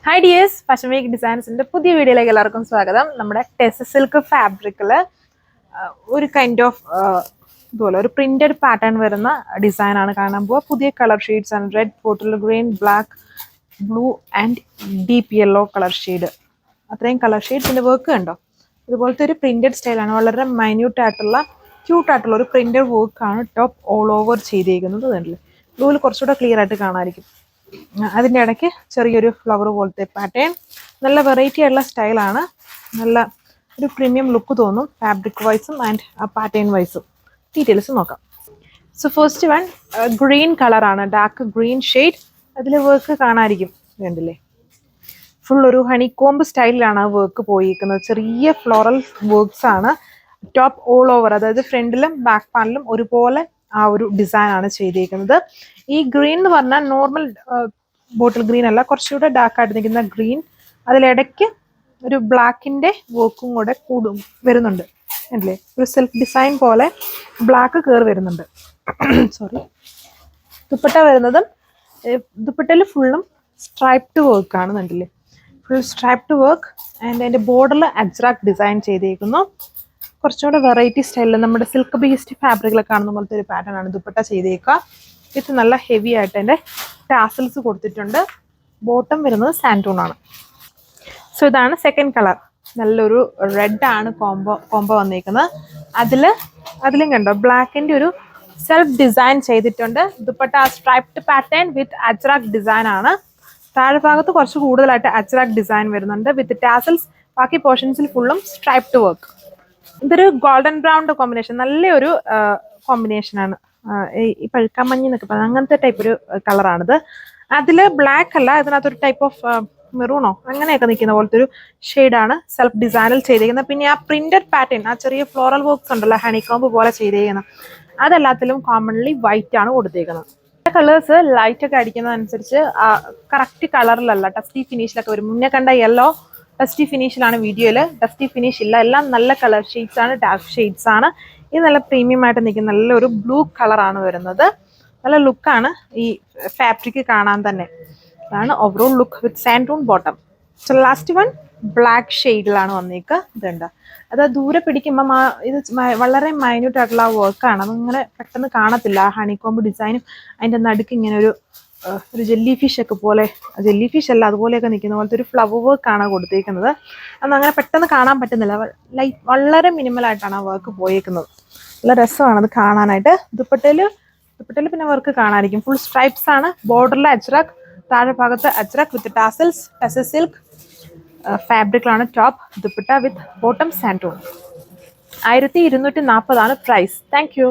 Hi dears, Fashion Week Designs in the പുതിയ വീഡിയോയിലേക്ക് എല്ലാവർക്കും സ്വാഗതം. നമ്മുടെ ടെസ സിൽക്ക് ഫാബ്രിക്കില് ഒരു കൈൻഡ് ഓഫ് ഇതുപോലെ ഒരു പ്രിന്റഡ് പാറ്റേൺ വരുന്ന ഡിസൈൻ ആണ് കാണാൻ പോവുക. പുതിയ കളർ ഷെയ്ഡ്സ് ആണ് red, bottle green, black, blue and deep yellow colour shade. അത്രയും കളർ ഷെയ്ഡ്സിന്റെ വർക്ക് കണ്ടോ? ഇതുപോലത്തെ ഒരു പ്രിന്റഡ് സ്റ്റൈലാണ്. വളരെ മൈന്യൂട്ട് ആയിട്ടുള്ള ക്യൂട്ട് ആയിട്ടുള്ള ഒരു പ്രിന്റഡ് വർക്കാണ് ടോപ്പ് ഓൾ ഓവർ ചെയ്തേക്കുന്നത്. കണ്ടില്ലേ? ബ്ലൂവിൽ കുറച്ചുകൂടെ ക്ലിയർ ആയിട്ട് കാണാമായിരിക്കും. അതിൻ്റെ ഇടയ്ക്ക് ചെറിയൊരു ഫ്ലവർ പോലത്തെ പാറ്റേൺ. നല്ല വെറൈറ്റി ആയിട്ടുള്ള സ്റ്റൈലാണ്. നല്ല ഒരു പ്രീമിയം ലുക്ക് തോന്നും ഫാബ്രിക് വൈസും ആൻഡ് പാറ്റേൺ വൈസും. ഡീറ്റെയിൽസ് നോക്കാം. സോ ഫസ്റ്റ് വൺ ഗ്രീൻ കളറാണ്, ഡാർക്ക് ഗ്രീൻ ഷെയ്ഡ്. അതിൽ വർക്ക് കാണാതിരിക്കും, കണ്ടില്ലേ? ഫുൾ ഒരു ഹണിക്കോംബ് സ്റ്റൈലിലാണ് ആ വർക്ക് പോയിരിക്കുന്നത്. ചെറിയ ഫ്ലോറൽ വർക്ക്സ് ആണ് ടോപ്പ് ഓൾ ഓവർ, അതായത് ഫ്രണ്ടിലും ബാക്ക് പാനലും ഒരുപോലെ ആ ഒരു ഡിസൈൻ ആണ് ചെയ്തേക്കുന്നത്. ഈ ഗ്രീൻ എന്ന് പറഞ്ഞാൽ നോർമൽ ബോട്ടിൽ ഗ്രീൻ അല്ല, കുറച്ചുകൂടെ ഡാർക്ക് ആയിട്ട് നിൽക്കുന്ന ഗ്രീൻ. അതിലിടയ്ക്ക് ഒരു ബ്ലാക്കിന്റെ വർക്കും കൂടെ വരുന്നുണ്ട്, അല്ലേ? ഒരു സെൽഫ് ഡിസൈൻ പോലെ ബ്ലാക്ക് കയറി വരുന്നുണ്ട്. സോറി. ദുപ്പട്ട വരുന്നതും ദുപ്പട്ടയിൽ ഫുള്ളും സ്ട്രൈപ്ഡ് വർക്ക് ആണ്, കണ്ടില്ലേ? ഫുൾ സ്ട്രൈപ്ഡ് വർക്ക് ആൻഡ് അതിന്റെ ബോർഡറിൽ അജ്രാക്ക് ഡിസൈൻ ചെയ്തേക്കുന്നു. കുറച്ചുകൂടെ വെറൈറ്റി സ്റ്റൈലിൽ നമ്മുടെ സിൽക്ക് ബേസ്ഡ് ഫാബ്രിക്കിലൊക്കെ കാണുന്ന പോലത്തെ ഒരു പാറ്റേൺ ആണ് ദുപ്പട്ട ചെയ്തേക്കുക. ഇത് നല്ല ഹെവി ആയിട്ട് അതിൻ്റെ ടാസൽസ് കൊടുത്തിട്ടുണ്ട്. ബോട്ടം വരുന്നത് സാൻഡൂൺ ആണ്. സോ ഇതാണ് സെക്കൻഡ് കളർ. നല്ലൊരു റെഡ് ആണ് കോംബോ വന്നേക്കുന്നത്. അതിലും കണ്ടോ ബ്ലാക്കിന്റെ ഒരു സെൽഫ് ഡിസൈൻ ചെയ്തിട്ടുണ്ട്. ദുപ്പട്ട സ്ട്രൈപ്ഡ് പാറ്റേൺ വിത്ത് അജ്രാക്ക് ഡിസൈൻ ആണ്. താഴെ ഭാഗത്ത് കുറച്ച് കൂടുതലായിട്ട് അജ്രാക്ക് ഡിസൈൻ വരുന്നുണ്ട് വിത്ത് ടാസൽസ്. ബാക്കി പോർഷൻസിൽ ഫുള്ളും സ്ട്രൈപ്ഡ് വർക്ക്. ഇതൊരു ഗോൾഡൻ ബ്രൗണിന്റെ കോമ്പിനേഷൻ, നല്ലൊരു കോമ്പിനേഷനാണ്. ഈ പഴുക്കാമഞ്ഞി എന്നൊക്കെ പറഞ്ഞാൽ അങ്ങനത്തെ ടൈപ്പ് ഒരു കളറാണിത്. അതിൽ ബ്ലാക്ക് അല്ല, ഇതിനകത്തൊരു ടൈപ്പ് ഓഫ് മെറൂണോ അങ്ങനെയൊക്കെ നിൽക്കുന്ന പോലത്തെ ഒരു ഷെയ്ഡാണ് സെൽഫ് ഡിസൈനിൽ ചെയ്തേക്കുന്നത്. പിന്നെ ആ പ്രിന്റഡ് പാറ്റേൺ, ആ ചെറിയ ഫ്ലോറൽ വർക്ക്സ് ഉണ്ടല്ലോ, ഹണിക്കോംബ് പോലെ ചെയ്തേക്കുന്നത്, അതെല്ലാത്തിലും കോമൺലി വൈറ്റ് ആണ് കൊടുത്തേക്കുന്നത്. കളേഴ്സ് ലൈറ്റ് ഒക്കെ അടിക്കുന്നതനുസരിച്ച് കറക്റ്റ് കളറിലല്ല, ഡസ്റ്റി ഫിനിഷിലൊക്കെ വരും. മുന്നേ കണ്ട യെല്ലോ ഡസ്റ്റി ഫിനിഷിലാണ്, വീഡിയോയിൽ ഡസ്റ്റി ഫിനിഷ് ഇല്ല. എല്ലാം നല്ല കളർ ഷെയ്ഡ്സ് ആണ്, ഡാർക്ക് ഷെയ്ഡ്സ് ആണ്. ഇത് നല്ല പ്രീമിയം ആയിട്ട് നിൽക്കുന്ന നല്ലൊരു ബ്ലൂ കളറാണ് വരുന്നത്. നല്ല ലുക്കാണ് ഈ ഫാബ്രിക് കാണാൻ തന്നെ. അതാണ് ഓവറോൾ ലുക്ക് വിത്ത് സാൻഡൂൺ bottom. So last one black ഷെയ്ഡിലാണ് വന്നേക്കുക. ഇതുണ്ട്, അത് ദൂരെ പിടിക്കുമ്പം ഇത് വളരെ മൈന്യൂട്ട് ആയിട്ടുള്ള ആ വർക്കാണ്. അതിങ്ങനെ പെട്ടെന്ന് കാണത്തില്ല. ആ ഹണിക്കോംബ് ഡിസൈനും അതിൻ്റെ നടുക്ക് ഇങ്ങനെ ഒരു ജെല്ലി ഫിഷ് ഒക്കെ പോലെ, ജെല്ലി ഫിഷ് അല്ല, അതുപോലെയൊക്കെ നിൽക്കുന്ന പോലത്തെ ഒരു ഫ്ലവർ വർക്കാണ് കൊടുത്തേക്കുന്നത്. അന്നങ്ങനെ പെട്ടെന്ന് കാണാൻ പറ്റുന്നില്ല. വളരെ മിനിമലായിട്ടാണ് ആ വർക്ക് പോയേക്കുന്നത്. നല്ല രസമാണ് അത് കാണാനായിട്ട്. ദുപ്പട്ടയിൽ പിന്നെ വർക്ക് കാണാതിരിക്കും. ഫുൾ സ്ട്രൈപ്സ് ആണ്. ബോർഡറിലെ അജ്രാക്ക്, താഴെ ഭാഗത്ത് അജ്രാക്ക് വിത്ത് ടാസൽസ്. ടെസ സിൽക്ക് ഫാബ്രിക്കിലാണ് ടോപ്പ്, ദുപ്പട്ട വിത്ത് ബോട്ടം സാൻഡൂൺ. 1240 പ്രൈസ്. Thank U.